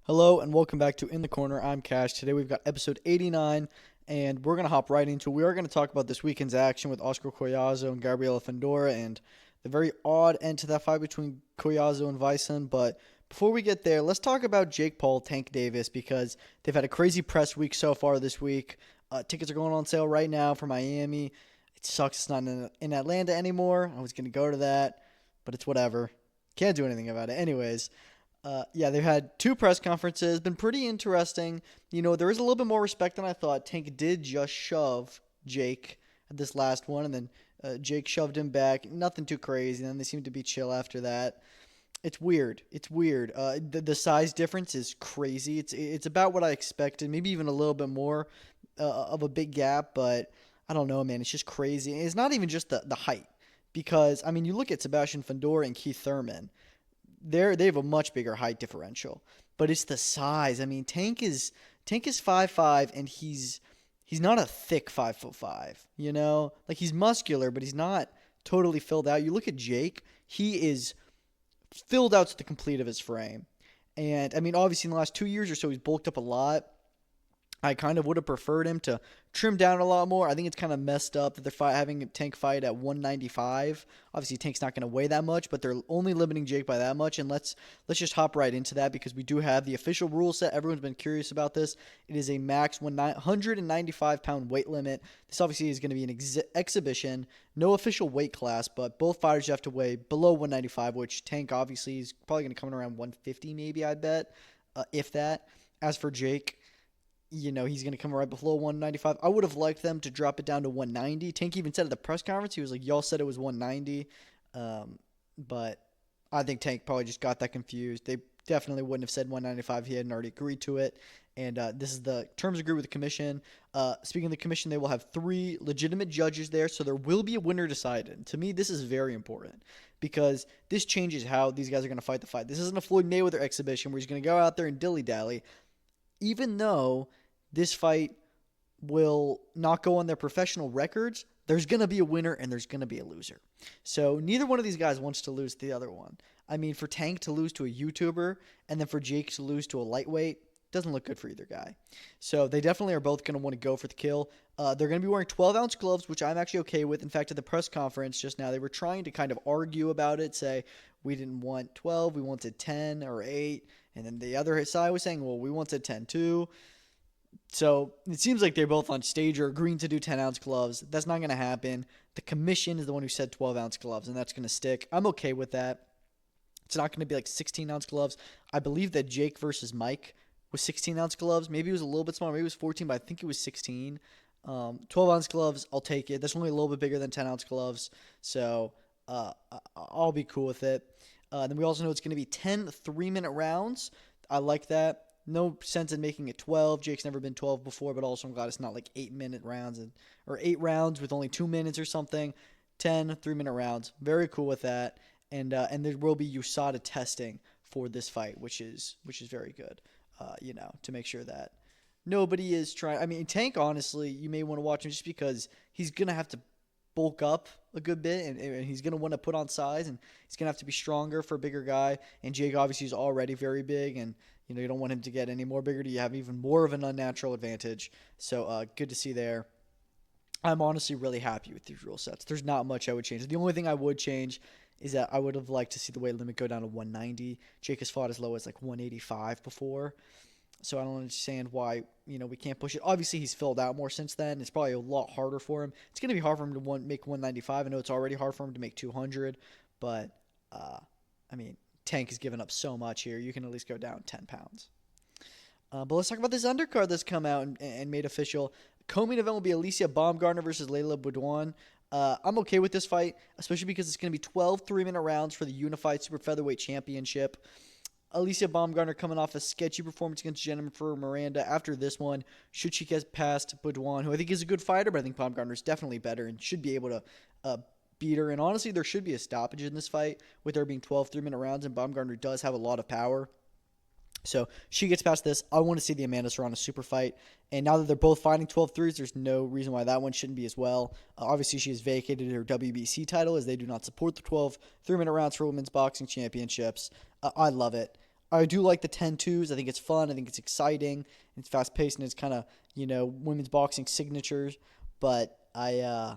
Hello and welcome back to In the Corner. I'm Cash. Today we've got episode 89, and we're going to hop right into it. We are going to talk about this weekend's action with Oscar Collazo and Gabriela Fundora and the very odd end to that fight between Collazo and Vayson. But before we get there, let's talk about Jake Paul, Tank Davis, because they've had a crazy press week so far this week. Tickets are going on sale right now for Miami. It sucks it's not in Atlanta anymore. I was going to go to that, but it's whatever. Can't do anything about it. Anyways. Yeah, they've had two press conferences. Been pretty interesting. There is a little bit more respect than I thought. Tank did just shove Jake at this last one, and then Jake shoved him back. Nothing too crazy. And then they seemed to be chill after that. It's weird. It's weird. The size difference is crazy. It's about what I expected. Maybe even a little bit more of a big gap, but I don't know, man. It's just crazy. And it's not even just the height, because you look at Sebastian Fundora and Keith Thurman. They have a much bigger height differential, but it's the size. Tank is 5'5", and he's not a thick 5'5". Like, he's muscular, but he's not totally filled out. You look at Jake; he is filled out to the complete of his frame, and obviously in the last 2 years or so, he's bulked up a lot. I kind of would have preferred him to trim down a lot more. I think it's kind of messed up that they're having Tank fight at 195. Obviously, Tank's not going to weigh that much, but they're only limiting Jake by that much. And let's just hop right into that, because we do have the official rule set. Everyone's been curious about this. It is a max 195-pound weight limit. This obviously is going to be an exhibition. No official weight class, but both fighters have to weigh below 195, which Tank obviously is probably going to come in around 150 maybe, I bet, if that. As for Jake, he's going to come right below 195. I would have liked them to drop it down to 190. Tank even said at the press conference, he was like, y'all said it was 190. But I think Tank probably just got that confused. They definitely wouldn't have said 195 if he hadn't already agreed to it. And this is the terms agreed with the commission. Speaking of the commission, they will have 3 legitimate judges there, so there will be a winner decided. To me, this is very important, because this changes how these guys are going to fight the fight. This isn't a Floyd Mayweather exhibition where he's going to go out there and dilly-dally. Even though this fight will not go on their professional records, there's going to be a winner and there's going to be a loser. So neither one of these guys wants to lose to the other one. For Tank to lose to a YouTuber and then for Jake to lose to a lightweight doesn't look good for either guy. So they definitely are both going to want to go for the kill. They're going to be wearing 12-ounce gloves, which I'm actually okay with. In fact, at the press conference just now, they were trying to kind of argue about it, say, we didn't want 12, we wanted 10 or 8. And then the other side was saying, well, we wanted 10 too. So it seems like they're both on stage or agreeing to do 10-ounce gloves. That's not going to happen. The commission is the one who said 12-ounce gloves, and that's going to stick. I'm okay with that. It's not going to be like 16-ounce gloves. I believe that Jake versus Mike was 16-ounce gloves. Maybe it was a little bit smaller. Maybe it was 14, but I think it was 16. 12-ounce gloves, I'll take it. That's only a little bit bigger than 10-ounce gloves, so I'll be cool with it. Then we also know it's going to be 10 3-minute rounds. I like that. No sense in making it 12. Jake's never been 12 before, but also I'm glad it's not like 8-minute rounds or 8 rounds with only 2 minutes or something. 10 3-minute rounds. Very cool with that. And there will be USADA testing for this fight, which is very good. To make sure that nobody is trying. Tank, honestly, you may want to watch him just because he's gonna have to bulk up a good bit, and he's going to want to put on size, and he's going to have to be stronger for a bigger guy. And Jake obviously is already very big, and you don't want him to get any more bigger. You have even more of an unnatural advantage. So good to see there. I'm honestly really happy with these rule sets. There's not much I would change. The only thing I would change is that I would have liked to see the weight limit go down to 190. Jake has fought as low as like 185 before. So I don't understand why, we can't push it. Obviously, he's filled out more since then. It's probably a lot harder for him. It's going to be hard for him to make 195. I know it's already hard for him to make 200. But, Tank has given up so much here. You can at least go down 10 pounds. But let's talk about this undercard that's come out and made official. Co-main event will be Alicia Baumgartner versus Layla Boudouin. I'm okay with this fight, especially because it's going to be 12 3-minute rounds for the Unified Super Featherweight Championship. Alicia Baumgartner coming off a sketchy performance against Jennifer Miranda. After this one, should she get past Boudouin, who I think is a good fighter, but I think Baumgartner is definitely better and should be able to beat her. And honestly, there should be a stoppage in this fight with there being 12 3-minute rounds, and Baumgartner does have a lot of power. So she gets past this. I want to see the Amanda Serrano super fight. And now that they're both fighting 12-3s, there's no reason why that one shouldn't be as well. Obviously, she has vacated her WBC title as they do not support the 12 3-minute rounds for women's boxing championships. I love it. I do like the 10-2s. I think it's fun. I think it's exciting. It's fast paced and it's kind of women's boxing signatures. But I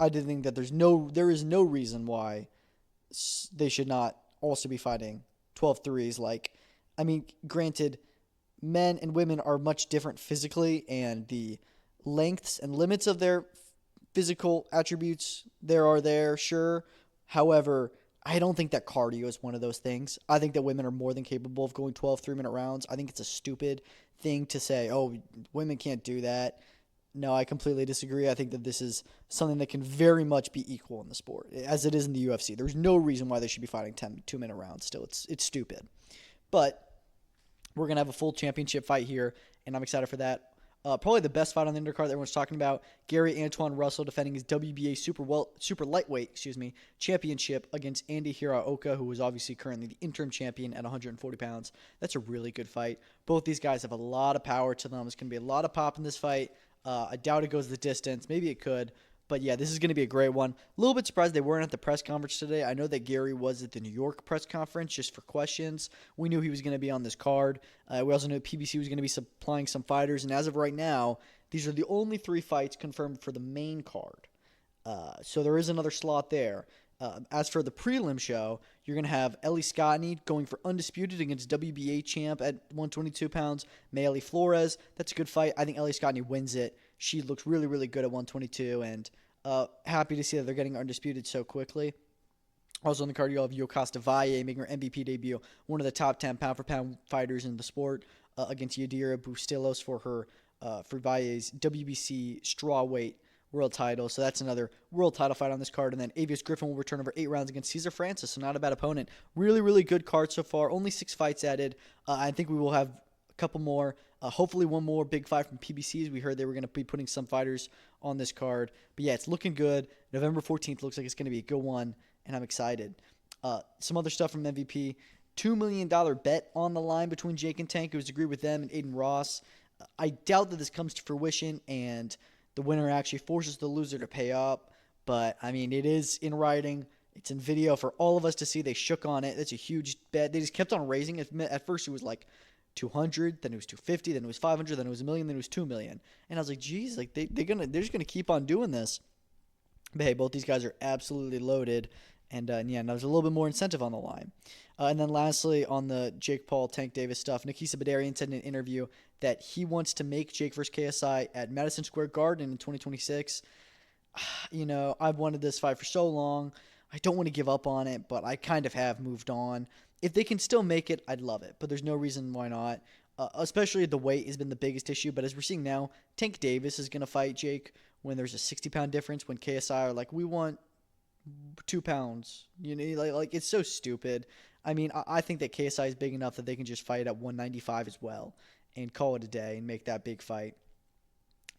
did think that there is no reason why they should not also be fighting 12 threes. Like, I mean, granted, men and women are much different physically, and the lengths and limits of their physical attributes there, sure. However, I don't think that cardio is one of those things. I think that women are more than capable of going 12 3-minute rounds. I think it's a stupid thing to say, oh, women can't do that. No, I completely disagree. I think that this is something that can very much be equal in the sport, as it is in the UFC. There's no reason why they should be fighting 10 2-minute rounds still. It's stupid. But we're going to have a full championship fight here, and I'm excited for that. Probably the best fight on the undercard that everyone's talking about. Gary Antoine Russell defending his WBA super lightweight championship against Andy Hiraoka, who is obviously currently the interim champion at 140 pounds. That's a really good fight. Both these guys have a lot of power to them. There's going to be a lot of pop in this fight. I doubt it goes the distance. Maybe it could. But yeah, this is going to be a great one. A little bit surprised they weren't at the press conference today. I know that Gary was at the New York press conference just for questions. We knew he was going to be on this card. We also knew PBC was going to be supplying some fighters. And as of right now, these are the only 3 fights confirmed for the main card. So there is another slot there. As for the prelim show, you're going to have Ellie Scottney going for undisputed against WBA champ at 122 pounds, Mayeli Flores. That's a good fight. I think Ellie Scottney wins it. She looks really, really good at 122, and happy to see that they're getting undisputed so quickly. Also on the card, you'll have Yokasta Valle making her MVP debut, one of the top 10 pound-for-pound fighters in the sport, against Yadira Bustillos for Valle's WBC strawweight world title. So that's another world title fight on this card. And then Avius Griffin will return over 8 rounds against Cesar Francis, so not a bad opponent. Really, really good card so far. Only 6 fights added. I think we will have a couple more. Hopefully one more big fight from PBCs. We heard they were going to be putting some fighters on this card. But yeah, it's looking good. November 14th looks like it's going to be a good one, and I'm excited. Some other stuff from MVP. $2 million bet on the line between Jake and Tank. It was agreed with them and Aiden Ross. I doubt that this comes to fruition and the winner actually forces the loser to pay up. But, I mean, it is in writing. It's in video for all of us to see. They shook on it. That's a huge bet. They just kept on raising it. At first, it was like 200, then it was 250, then it was 500, then it was $1 million, then it was $2 million. And I was like, geez, like they're just gonna keep on doing this. But hey, both these guys are absolutely loaded, and yeah, now there's a little bit more incentive on the line. And then lastly, on the Jake Paul, Tank Davis stuff, Nikisa Badarian said in an interview that he wants to make Jake vs. KSI at Madison Square Garden in 2026. I've wanted this fight for so long. I don't want to give up on it, but I kind of have moved on. If they can still make it, I'd love it, but there's no reason why not. Especially the weight has been the biggest issue, but as we're seeing now, Tank Davis is going to fight Jake when there's a 60-pound difference, when KSI are like, we want 2 pounds. Like it's so stupid. I mean, I think that KSI is big enough that they can just fight at 195 as well and call it a day and make that big fight.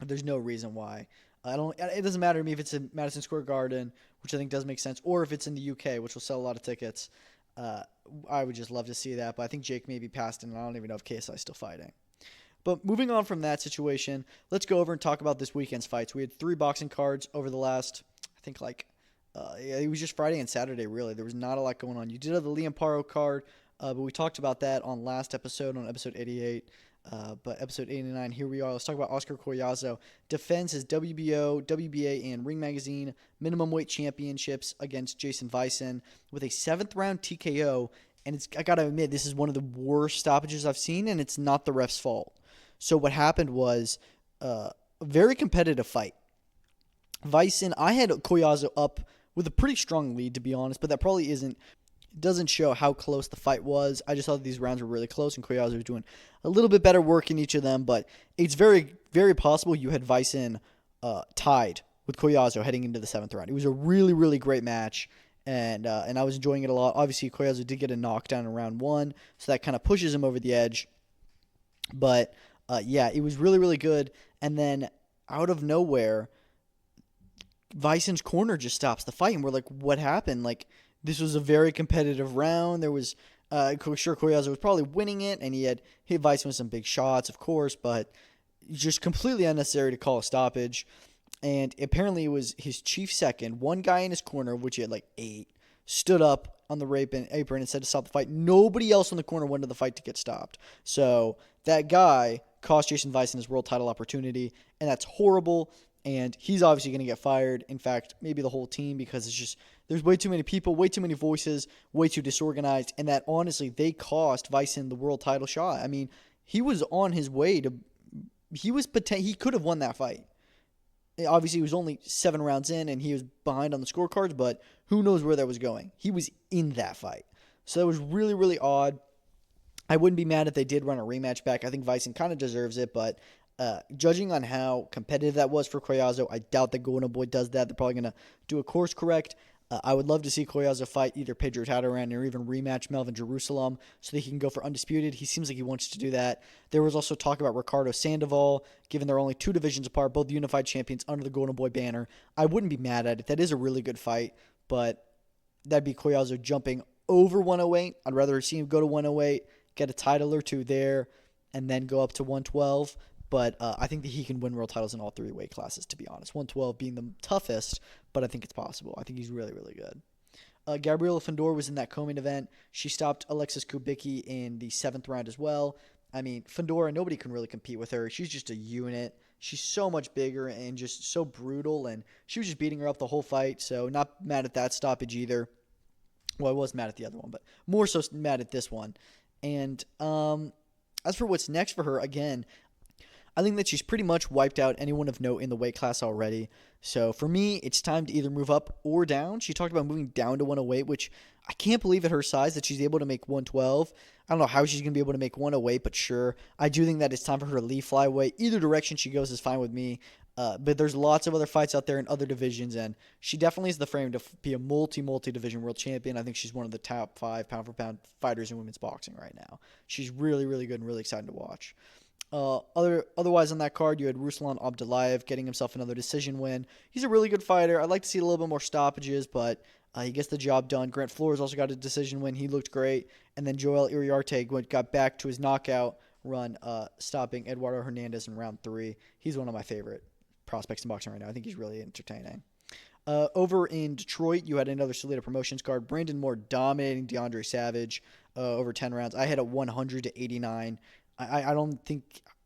There's no reason why. It doesn't matter to me if it's in Madison Square Garden, which I think does make sense, or if it's in the UK, which will sell a lot of tickets. I would just love to see that, but I think Jake may be past it, and I don't even know if KSI is still fighting. But moving on from that situation, let's go over and talk about this weekend's fights. We had 3 boxing cards over the last, I think it was just Friday and Saturday, really. There was not a lot going on. You did have the Liam Paro card, but we talked about that on last episode, on episode 88. But episode 89, here we are. Let's talk about Oscar Collazo. Defends his WBO, WBA, and Ring Magazine minimum weight championships against Jayson Vayson with a 7th round TKO. And I got to admit, this is one of the worst stoppages I've seen, and it's not the ref's fault. So what happened was a very competitive fight. Vayson, I had Collazo up with a pretty strong lead, to be honest, but that probably doesn't show how close the fight was. I just thought these rounds were really close, and Collazo was doing a little bit better work in each of them, but it's very, very possible you had Vayson tied with Collazo heading into the 7th round. It was a really, really great match, and I was enjoying it a lot. Obviously, Collazo did get a knockdown in round 1, so that kind of pushes him over the edge. But, yeah, it was really, really good. And then, out of nowhere, Vayson's corner just stops the fight, and we're like, what happened? Like, this was a very competitive round. There was, sure, Collazo was probably winning it, and he had hit Vayson with some big shots, of course, but just completely unnecessary to call a stoppage. And apparently it was his chief second, one guy in his corner, which he had like 8, stood up on the apron and said to stop the fight. Nobody else in the corner went to the fight to get stopped. So that guy cost Jayson Vayson his world title opportunity, and that's horrible. And he's obviously going to get fired. In fact, maybe the whole team, because it's just there's way too many people, way too many voices, way too disorganized, and that honestly they cost Vayson the world title shot. I mean, he was on his way to. He could have won that fight. Obviously, he was only 7 rounds in, and he was behind on the scorecards, but who knows where that was going. He was in that fight. So that was really, really odd. I wouldn't be mad if they did run a rematch back. I think Vayson kind of deserves it, but judging on how competitive that was for Collazo, I doubt that Golden Boy does that. They're probably going to do a course correct. I would love to see Collazo fight either Pedro Tataran or even rematch Melvin Jerusalem so that he can go for undisputed. He seems like he wants to do that. There was also talk about Ricardo Sandoval, given they're only 2 divisions apart, both unified champions under the Golden Boy banner. I wouldn't be mad at it. That is a really good fight, but that'd be Collazo jumping over 108. I'd rather see him go to 108, get a title or 2 there, and then go up to 112. But I think that he can win world titles in all 3 weight classes, to be honest. 112 being the toughest, but I think it's possible. I think he's really, really good. Gabriela Findor was in that co-main event. She stopped Alexis Kubicki in the 7th round as well. I mean, Findor, nobody can really compete with her. She's just a unit. She's so much bigger and just so brutal, and she was just beating her up the whole fight, so not mad at that stoppage either. Well, I was mad at the other one, but more so mad at this one. And as for what's next for her, again, I think that she's pretty much wiped out anyone of note in the weight class already. So for me, it's time to either move up or down. She talked about moving down to 108, which I can't believe at her size that she's able to make 112. I don't know how she's going to be able to make 108, but sure. I do think that it's time for her to leave flyweight. Either direction she goes is fine with me. But there's lots of other fights out there in other divisions, and she definitely has the frame to be a multi-division world champion. I think she's one of the top 5 pound-for-pound fighters in women's boxing right now. She's really, really good and really exciting to watch. Otherwise on that card, you had Ruslan Abdullayev getting himself another decision win. He's a really good fighter. I'd like to see a little bit more stoppages, but he gets the job done. Grant Flores also got a decision win. He looked great. And then Joel Iriarte got back to his knockout run, stopping Eduardo Hernandez in round 3. He's one of my favorite prospects in boxing right now. I think he's really entertaining. Over in Detroit, you had another Salida Promotions card. Brandon Moore dominating DeAndre Savage over 10 rounds. I had a 100 to 89. I don't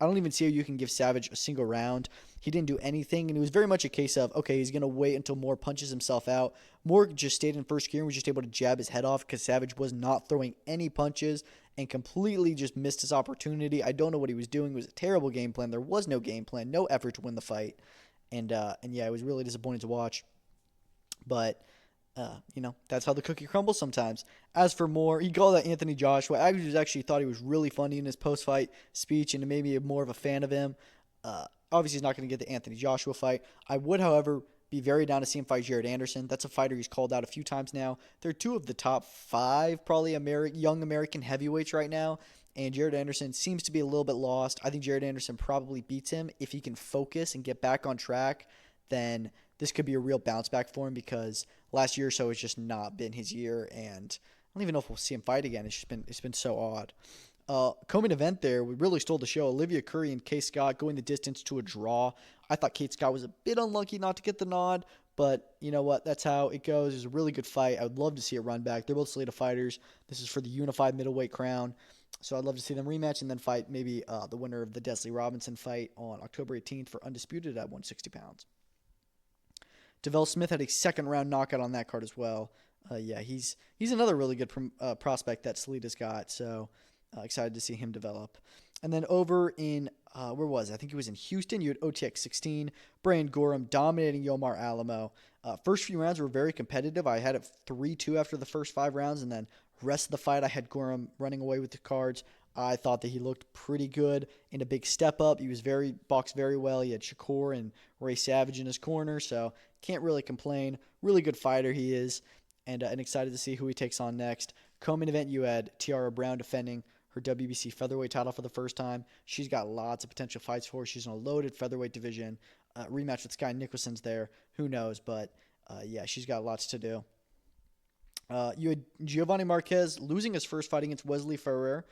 even see how you can give Savage a single round. He didn't do anything, and it was very much a case of, okay, he's going to wait until Moore punches himself out. Moore just stayed in first gear and was just able to jab his head off because Savage was not throwing any punches and completely just missed his opportunity. I don't know what he was doing. It was a terrible game plan. There was no game plan, no effort to win the fight. And yeah, it was really disappointing to watch. But that's how the cookie crumbles sometimes. As for Moore, he called out Anthony Joshua. I actually thought he was really funny in his post-fight speech and made me more of a fan of him. Obviously, he's not going to get the Anthony Joshua fight. I would, however, be very down to see him fight Jared Anderson. That's a fighter he's called out a few times now. They're 2 of the top 5 probably young American heavyweights right now, and Jared Anderson seems to be a little bit lost. I think Jared Anderson probably beats him. If he can focus and get back on track, then this could be a real bounce back for him because last year or so has just not been his year, and I don't even know if we'll see him fight again. It's been so odd. Co-main event there, we really stole the show. Olivia Curry and Kate Scott going the distance to a draw. I thought Kate Scott was a bit unlucky not to get the nod, but you know what? That's how it goes. It was a really good fight. I would love to see it run back. They're both Salida fighters. This is for the unified middleweight crown, so I'd love to see them rematch and then fight maybe the winner of the Desley Robinson fight on October 18th for undisputed at 160 pounds. Devell Smith had a second-round knockout on that card as well. He's another really good prospect that Salida's got, so excited to see him develop. And then over in, where was it? I think it was in Houston. You had OTX 16, Brian Gorham dominating Yomar Alamo. First few rounds were very competitive. I had it 3-2 after the first 5 rounds, and then rest of the fight I had Gorham running away with the cards. I thought that he looked pretty good in a big step up. He was boxed very well. He had Shakur and Ray Savage in his corner, so can't really complain. Really good fighter he is, and excited to see who he takes on next. Co-main event, you had Tiara Brown defending her WBC featherweight title for the first time. She's got lots of potential fights for her. She's in a loaded featherweight division. Rematch with Sky Nicholson's there. Who knows? But, she's got lots to do. You had Giovanni Marquez losing his first fight against Wesley Ferrer.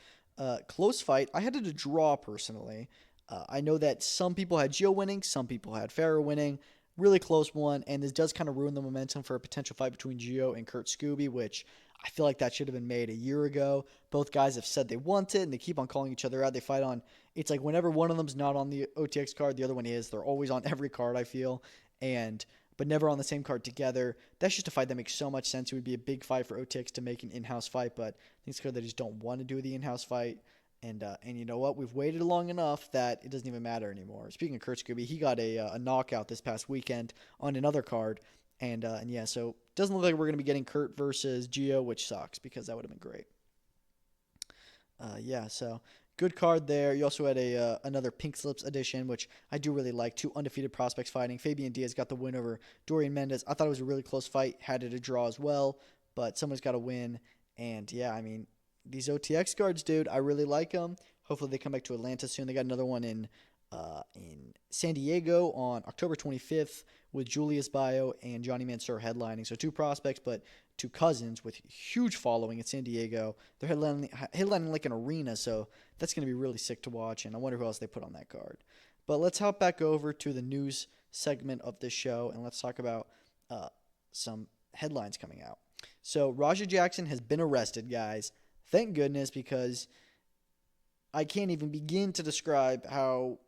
Close fight. I had it a draw personally. I know that some people had Gio winning. Some people had Ferrer winning. Really close one, and this does kind of ruin the momentum for a potential fight between Gio and Kurt Scooby, which I feel like that should have been made a year ago. Both guys have said they want it, and they keep on calling each other out. They fight on. It's like whenever one of them's not on the OTX card, the other one is. They're always on every card, I feel, but never on the same card together. That's just a fight that makes so much sense. It would be a big fight for OTX to make an in-house fight, but I think it's clear they just don't want to do the in-house fight. And you know what? We've waited long enough that it doesn't even matter anymore. Speaking of Kurt Scooby, he got a knockout this past weekend on another card. And yeah, so it doesn't look like we're going to be getting Kurt versus Gio, which sucks because that would have been great. Yeah, so good card there. You also had another Pink Slips edition, which I do really like. Two undefeated prospects fighting. Fabian Diaz got the win over Dorian Mendez. I thought it was a really close fight. Had it a draw as well, but someone's got to win. And yeah, I mean, these OTX cards, dude, I really like them. Hopefully they come back to Atlanta soon. They got another one in San Diego on October 25th with Julius Bio and Johnny Mansour headlining. So two prospects, but two cousins with huge following in San Diego. They're headlining like an arena, so that's going to be really sick to watch, and I wonder who else they put on that card. But let's hop back over to the news segment of this show, and let's talk about some headlines coming out. So Raja Jackson has been arrested, guys. Thank goodness, because I can't even begin to describe how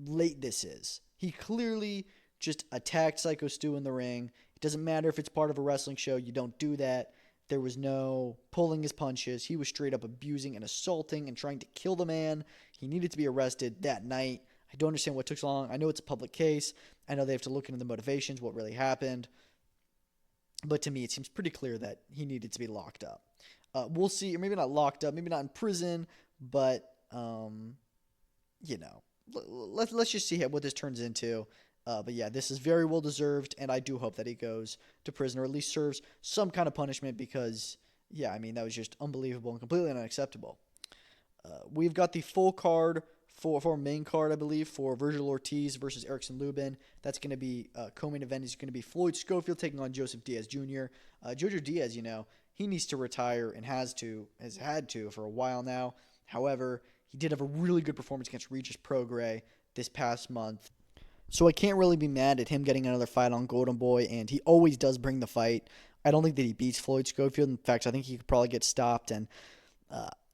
late this is. He clearly just attacked Psycho Stu in the ring. It doesn't matter if it's part of a wrestling show. You don't do that. There was no pulling his punches. He was straight up abusing and assaulting and trying to kill the man. He needed to be arrested that night. I don't understand what took so long. I know it's a public case. I know they have to look into the motivations, what really happened. But to me, it seems pretty clear that he needed to be locked up. We'll see. Or maybe not locked up. Maybe not in prison. But, let's just see what this turns into. But yeah, this is very well deserved, and I do hope that he goes to prison or at least serves some kind of punishment because, yeah, I mean, that was just unbelievable and completely unacceptable. We've got the full card for main card, I believe, for Virgil Ortiz versus Erickson Lubin. That's going to be co-main event is going to be Floyd Schofield taking on Joseph Diaz Jr. Jojo Diaz, he needs to retire and has had to for a while now. However, he did have a really good performance against Regis Prograis this past month. So I can't really be mad at him getting another fight on Golden Boy, and he always does bring the fight. I don't think that he beats Floyd Schofield. In fact, I think he could probably get stopped, and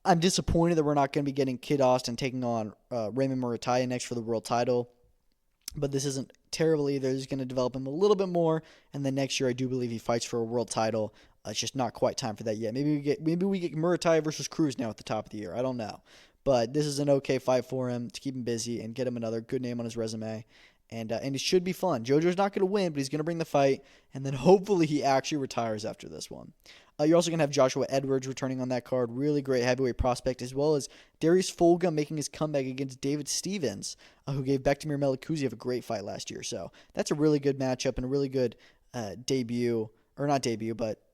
I'm disappointed that we're not going to be getting Kid Austin taking on Raymond Murataya next for the world title. But this isn't terrible either. He's going to develop him a little bit more, and then next year I do believe he fights for a world title. It's just not quite time for that yet. Maybe we get Murataya versus Cruz now at the top of the year. I don't know. But this is an okay fight for him to keep him busy and get him another good name on his resume. And it should be fun. JoJo's not going to win, but he's going to bring the fight. And then hopefully he actually retires after this one. You're also going to have Joshua Edwards returning on that card. Really great heavyweight prospect, as well as Darius Folga making his comeback against David Stevens, who gave Bektimir Melikuziev a great fight last year. So that's a really good matchup and a really good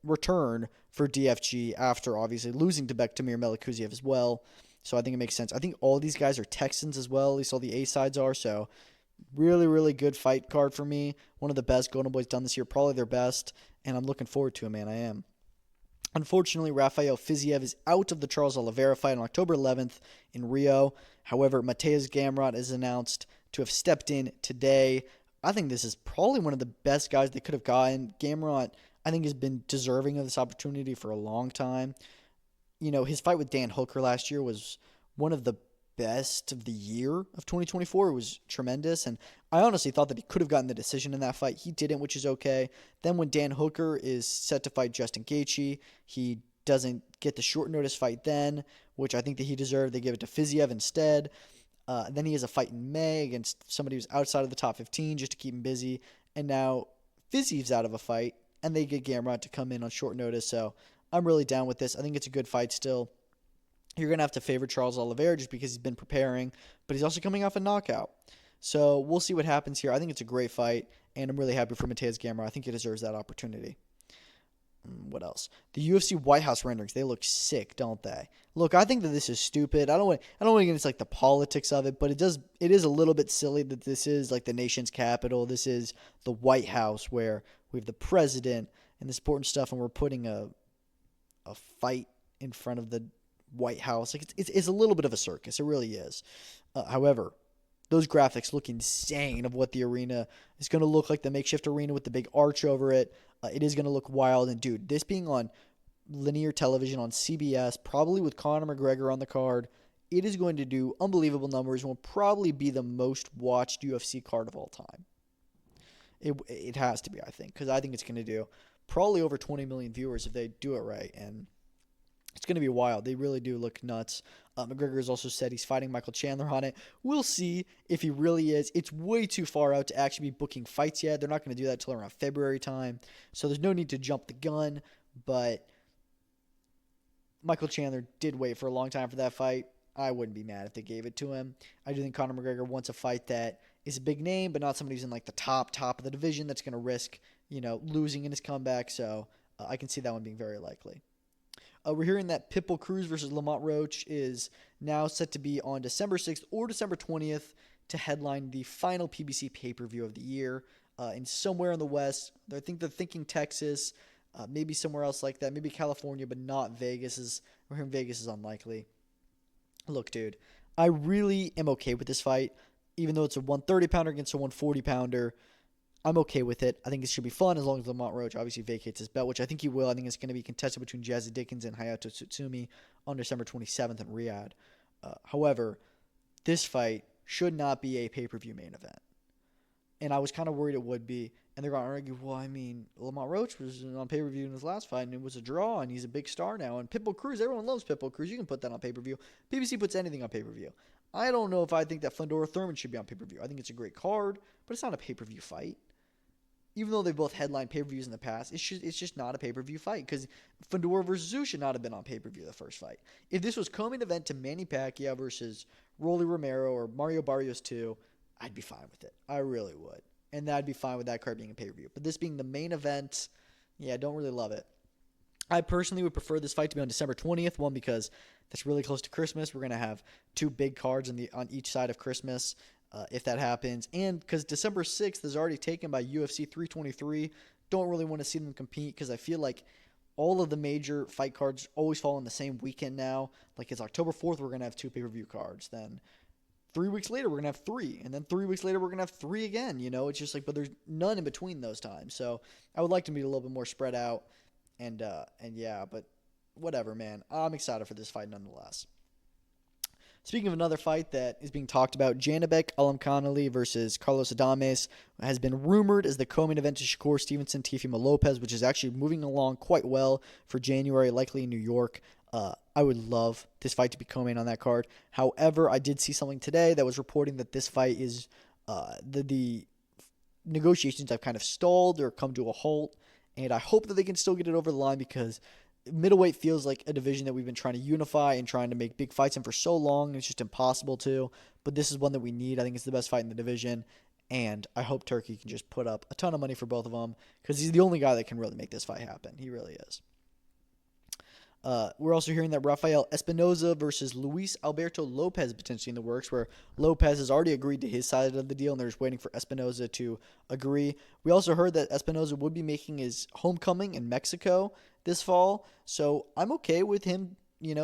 return for DFG after obviously losing to Bektimir Melikuziev as well. So I think it makes sense. I think all these guys are Texans as well. At least all the A-sides are. So really, really good fight card for me. One of the best Golden Boys done this year. Probably their best. And I'm looking forward to it, man. I am. Unfortunately, Rafael Fiziev is out of the Charles Oliveira fight on October 11th in Rio. However, Mateusz Gamrot is announced to have stepped in today. I think this is probably one of the best guys they could have gotten. Gamrot, I think, has been deserving of this opportunity for a long time. His fight with Dan Hooker last year was one of the best of the year of 2024. It was tremendous, and I honestly thought that he could have gotten the decision in that fight. He didn't, which is okay. Then when Dan Hooker is set to fight Justin Gaethje, he doesn't get the short notice fight then, which I think that he deserved. They give it to Fiziev instead. Then he has a fight in May against somebody who's outside of the top 15 just to keep him busy, and now Fiziev's out of a fight, and they get Gamrot to come in on short notice, so I'm really down with this. I think it's a good fight still. You're going to have to favor Charles Oliveira just because he's been preparing, but he's also coming off a knockout. So we'll see what happens here. I think it's a great fight, and I'm really happy for Mateusz Gamrot. I think he deserves that opportunity. What else? The UFC White House renderings, they look sick, don't they? Look, I think that this is stupid. I don't want to get into like the politics of it, but it is a little bit silly that this is like the nation's capital. This is the White House where we have the president and this important stuff, and we're putting a fight in front of the White House. Like it's a little bit of a circus. It really is. However, those graphics look insane of what the arena is going to look like, the makeshift arena with the big arch over it. It is going to look wild. And dude, this being on linear television on CBS, probably with Conor McGregor on the card. It is going to do unbelievable numbers and will probably be the most watched UFC card of all time. It has to be, I think, because I think it's going to do probably over 20 million viewers if they do it right, and it's going to be wild. They really do look nuts. McGregor has also said he's fighting Michael Chandler on it. We'll see if he really is. It's way too far out to actually be booking fights yet. They're not going to do that until around February time, so there's no need to jump the gun, but Michael Chandler did wait for a long time for that fight. I wouldn't be mad if they gave it to him. I do think Conor McGregor wants a fight that is a big name, but not somebody who's in like the top of the division that's going to risk, losing in his comeback. So I can see that one being very likely. We're hearing that Pitbull Cruz versus Lamont Roach is now set to be on December 6th or December 20th to headline the final PBC pay-per-view of the year in somewhere in the West. I think they're thinking Texas, maybe somewhere else like that, maybe California, but not Vegas. We're hearing Vegas is unlikely. Look, dude, I really am okay with this fight, even though it's a 130-pounder against a 140-pounder. I'm okay with it. I think it should be fun as long as Lamont Roach obviously vacates his belt, which I think he will. I think it's going to be contested between Jazzy Dickens and Hayato Tsutsumi on December 27th in Riyadh. However, this fight should not be a pay-per-view main event. And I was kind of worried it would be. And they're going to argue, well, I mean, Lamont Roach was on pay-per-view in his last fight, and it was a draw, and he's a big star now. And Pitbull Cruz, everyone loves Pitbull Cruz. You can put that on pay-per-view. PBC puts anything on pay-per-view. I don't know if I think that Fundora Thurman should be on pay-per-view. I think it's a great card, but it's not a pay-per-view fight. Even though they both headlined pay-per-views in the past, it's just not a pay-per-view fight because Fundora versus Zoo should not have been on pay-per-view the first fight. If this was co-main event to Manny Pacquiao versus Rolly Romero or Mario Barrios 2, I'd be fine with it. I really would. And I'd be fine with that card being a pay-per-view. But this being the main event, yeah, I don't really love it. I personally would prefer this fight to be on December 20th, one because that's really close to Christmas. We're going to have two big cards on each side of Christmas. If that happens. And because December 6th is already taken by UFC 323, don't really want to see them compete because I feel like all of the major fight cards always fall on the same weekend now. Like it's October 4th, we're going to have two pay-per-view cards. Then 3 weeks later, we're going to have three. And then 3 weeks later, we're going to have three again. It's just like, but there's none in between those times. So I would like to be a little bit more spread out. And yeah, but whatever, man. I'm excited for this fight nonetheless. Speaking of another fight that is being talked about, Janibek Alimkhanuly versus Carlos Adames has been rumored as the co-main event to Shakur Stevenson, Teofimo Lopez, which is actually moving along quite well for January, likely in New York. I would love this fight to be co-main on that card. However, I did see something today that was reporting that this fight is the negotiations have kind of stalled or come to a halt, and I hope that they can still get it over the line because middleweight feels like a division that we've been trying to unify and trying to make big fights in for so long. It's just impossible to. But this is one that we need. I think it's the best fight in the division. And I hope Turkey can just put up a ton of money for both of them because he's the only guy that can really make this fight happen. He really is. We're also hearing that Rafael Espinoza versus Luis Alberto Lopez potentially in the works, where Lopez has already agreed to his side of the deal, and they're just waiting for Espinoza to agree. We also heard that Espinoza would be making his homecoming in Mexico this fall, so I'm okay with him,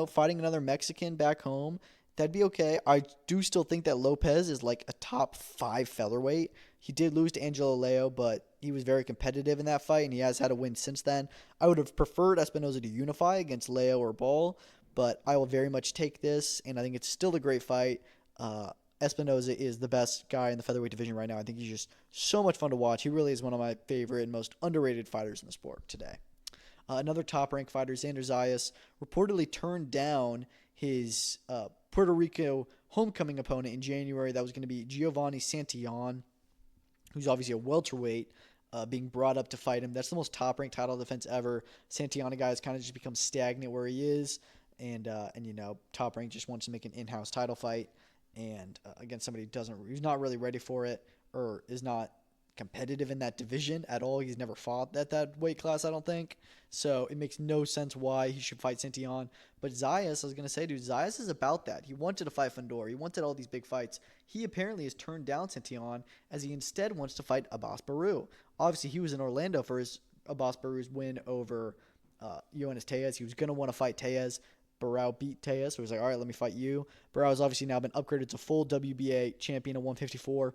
fighting another Mexican back home. That'd be okay. I do still think that Lopez is like a top 5 featherweight. He did lose to Angelo Leo, but he was very competitive in that fight, and he has had a win since then. I would have preferred Espinoza to unify against Leo or Ball, but I will very much take this, and I think it's still a great fight. Espinoza is the best guy in the featherweight division right now. I think he's just so much fun to watch. He really is one of my favorite and most underrated fighters in the sport today. Another top-ranked fighter, Xander Zayas, reportedly turned down his Puerto Rico homecoming opponent in January. That was going to be Giovanni Santillan, who's obviously a welterweight, being brought up to fight him. That's the most top-ranked title defense ever. Santillan, guy, has kind of just become stagnant where he is, and Top Rank just wants to make an in-house title fight, and against somebody who's not really ready for it or is not competitive in that division at all. He's never fought at that weight class, I don't think. So it makes no sense why he should fight Santillan. But Zayas, I was going to say, dude, Zayas is about that. He wanted to fight Fundora. He wanted all these big fights. He apparently has turned down Santillan as he instead wants to fight Abbas Baru. Obviously, he was in Orlando for his Abbas Baru's win over Yoenis Tejas. He was going to want to fight Tejas. Barao beat Tejas, so he was like, all right, let me fight you. Barao has obviously now been upgraded to full WBA champion at 154.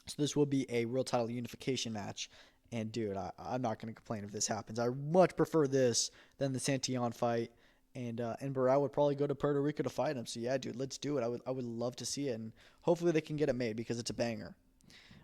So this will be a world title unification match. And dude, I'm not going to complain if this happens. I much prefer this than the Santillon fight. And Barao would probably go to Puerto Rico to fight him. So yeah, dude, let's do it. I would love to see it, and hopefully they can get it made because it's a banger.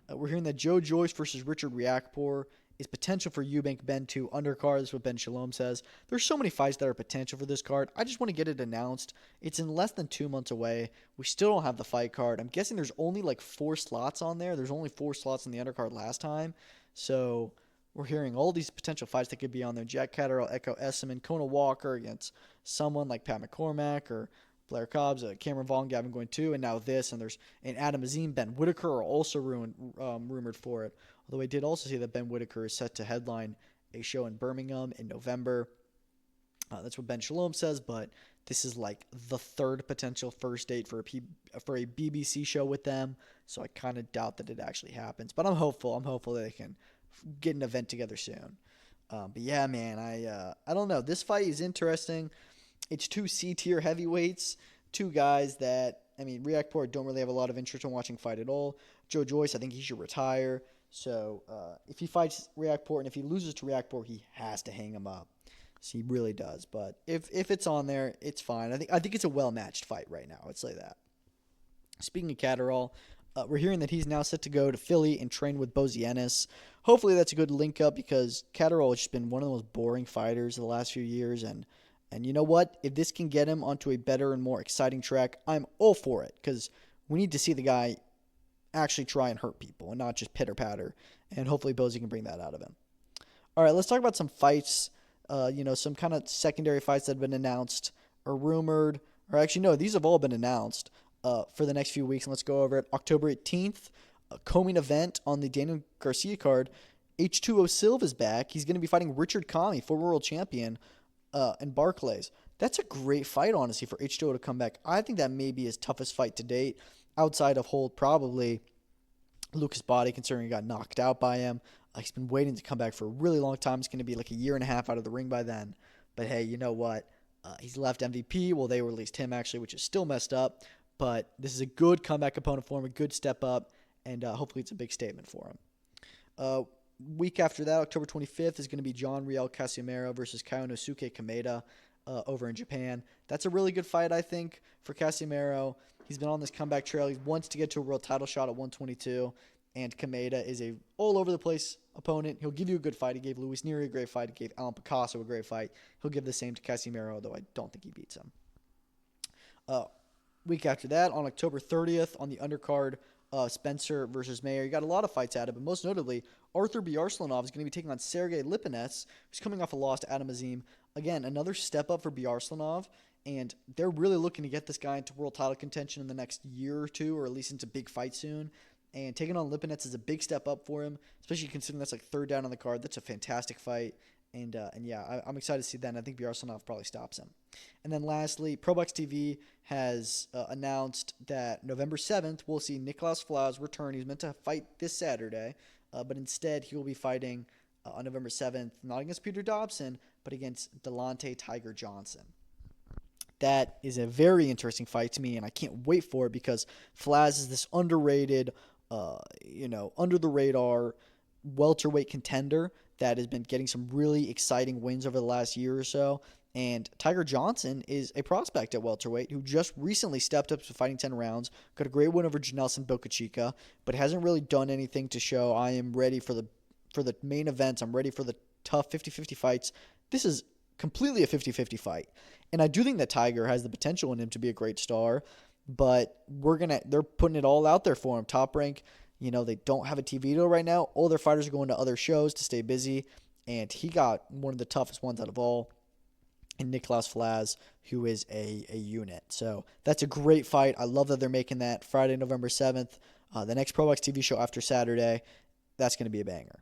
We're hearing that Joe Joyce versus Richard Riakporhe is potential for Eubank Ben 2 undercard. That's what Ben Shalom says. There's so many fights that are potential for this card. I just want to get it announced. It's in less than 2 months away. We still don't have the fight card. I'm guessing there's only like 4 slots on there. There's only 4 slots in the undercard last time. So we're hearing all these potential fights that could be on there. Jack Catterall, Echo Esserman, Kona Walker against someone like Pat McCormack or Blair Cobbs, Cameron Vaughn, Gavin Gwynn 2, and now this. And Adam Azim, Ben Whitaker are also rumored for it. Although I did also see that Ben Whitaker is set to headline a show in Birmingham in November. That's what Ben Shalom says, but this is like the third potential first date for a BBC show with them. So I kind of doubt that it actually happens. But I'm hopeful. I'm hopeful that they can get an event together soon. But yeah, man, I don't know. This fight is interesting. It's 2 C-tier heavyweights, 2 guys that, I mean, Riakporhe don't really have a lot of interest in watching fight at all. Joe Joyce, I think he should retire. So if he fights Riakporhe and if he loses to Riakporhe, he has to hang him up. So he really does. But if it's on there, it's fine. I think it's a well-matched fight right now. I'd say that. Speaking of Catterall, we're hearing that he's now set to go to Philly and train with Bozienis. Hopefully that's a good link-up because Catterall has just been one of the most boring fighters of the last few years. And you know what? If this can get him onto a better and more exciting track, I'm all for it because we need to see the guy actually try and hurt people and not just pitter-patter. And hopefully Bozie can bring that out of him. All right, let's talk about some fights. Some kind of secondary fights that have been announced or rumored. Or actually, no, these have all been announced for the next few weeks. And let's go over it. October 18th, a co-main event on the Daniel Garcia card. H2O Silva's back. He's going to be fighting Richard Kami, former world champion, in Barclays. That's a great fight, honestly, for H2O to come back. I think that may be his toughest fight to date, outside of Holt, probably Lucas Body, considering he got knocked out by him. He's been waiting to come back for a really long time. It's going to be like a year and a half out of the ring by then. But hey, you know what? He's left MVP. Well, they released him, actually, which is still messed up. But this is a good comeback opponent for him, a good step up, and hopefully it's a big statement for him. Week after that, October 25th, is going to be John Riel Casimero versus Kaionosuke Kameda over in Japan. That's a really good fight, I think, for Casimero. He's been on this comeback trail. He wants to get to a world title shot at 122, and Kameda is a all-over-the-place opponent. He'll give you a good fight. He gave Luis Nery a great fight. He gave Alan Picasso a great fight. He'll give the same to Casimero, though I don't think he beats him. Week after that, on October 30th, on the undercard, Spencer versus Mayer. You got a lot of fights at it, but most notably, Arthur Biarslanov is going to be taking on Sergey Lipinets, who's coming off a loss to Adam Azim. Again, another step up for Biarslanov, and they're really looking to get this guy into world title contention in the next year or two, or at least into big fight soon. And taking on Lipinets is a big step up for him, especially considering that's like third down on the card. That's a fantastic fight. And yeah, I'm excited to see that, and I think Biarslanov probably stops him. And then lastly, ProBox TV has announced that November 7th, we'll see Nicolas Flau's return. He's meant to fight this Saturday, but instead he will be fighting on November 7th, not against Peter Dobson, but against Delonte Tiger Johnson. That is a very interesting fight to me, and I can't wait for it because Flaz is this underrated, under the radar welterweight contender that has been getting some really exciting wins over the last year or so. And Tiger Johnson is a prospect at welterweight who just recently stepped up to fighting 10 rounds, got a great win over Janelson Boca Chica, but hasn't really done anything to show I am ready for the main events. I'm ready for the tough 50-50 fights. This is completely a 50-50 fight. And I do think that Tiger has the potential in him to be a great star, but they're putting it all out there for him. Top Rank, they don't have a TV deal right now. All their fighters are going to other shows to stay busy, and he got one of the toughest ones out of all in Nicolas Flaz, who is a unit. So that's a great fight. I love that they're making that Friday, November 7th. The next ProBox TV show after Saturday, that's going to be a banger.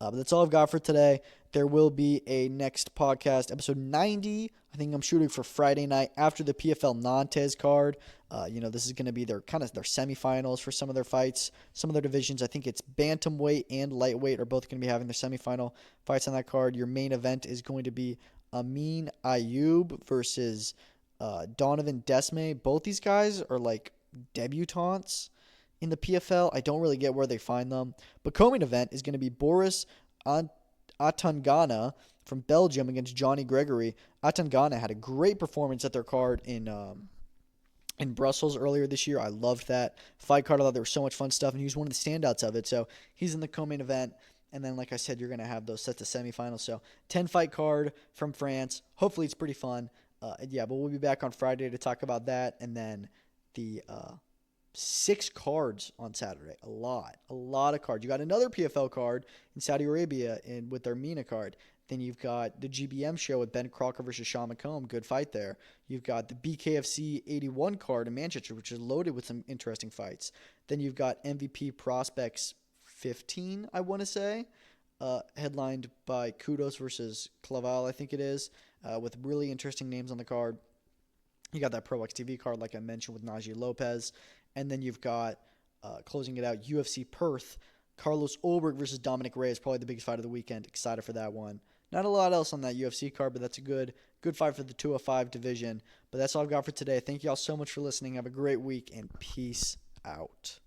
But that's all I've got for today. There will be a next podcast, episode 90. I think I'm shooting for Friday night after the PFL Nantes card. This is going to be their semifinals for some of their fights, some of their divisions. I think it's bantamweight and lightweight are both going to be having their semifinal fights on that card. Your main event is going to be Amin Ayub versus Donovan Desme. Both these guys are like debutantes in the PFL. I don't really get where they find them. But co-main event is going to be Boris Atangana from Belgium against Johnny Gregory. Atangana had a great performance at their card in Brussels earlier this year. I loved that fight card. I thought there was so much fun stuff, and he was one of the standouts of it. So he's in the co-main event. And then, like I said, you're going to have those sets of semifinals. So 10-fight card from France. Hopefully it's pretty fun. Yeah, but we'll be back on Friday to talk about that. And then the 6 cards on Saturday. A lot of cards. You got another PFL card in Saudi Arabia with their MENA card. Then you've got the GBM show with Ben Crocker versus Sean McComb. Good fight there. You've got the BKFC 81 card in Manchester, which is loaded with some interesting fights. Then you've got MVP Prospects 15, I want to say, headlined by Kudos versus Claval, I think it is, with really interesting names on the card. You got that Pro X TV card, like I mentioned, with Najee Lopez. And then you've got, closing it out, UFC Perth, Carlos Ulberg versus Dominic Reyes, probably the biggest fight of the weekend. Excited for that one. Not a lot else on that UFC card, but that's a good fight for the 205 division. But that's all I've got for today. Thank you all so much for listening. Have a great week, and peace out.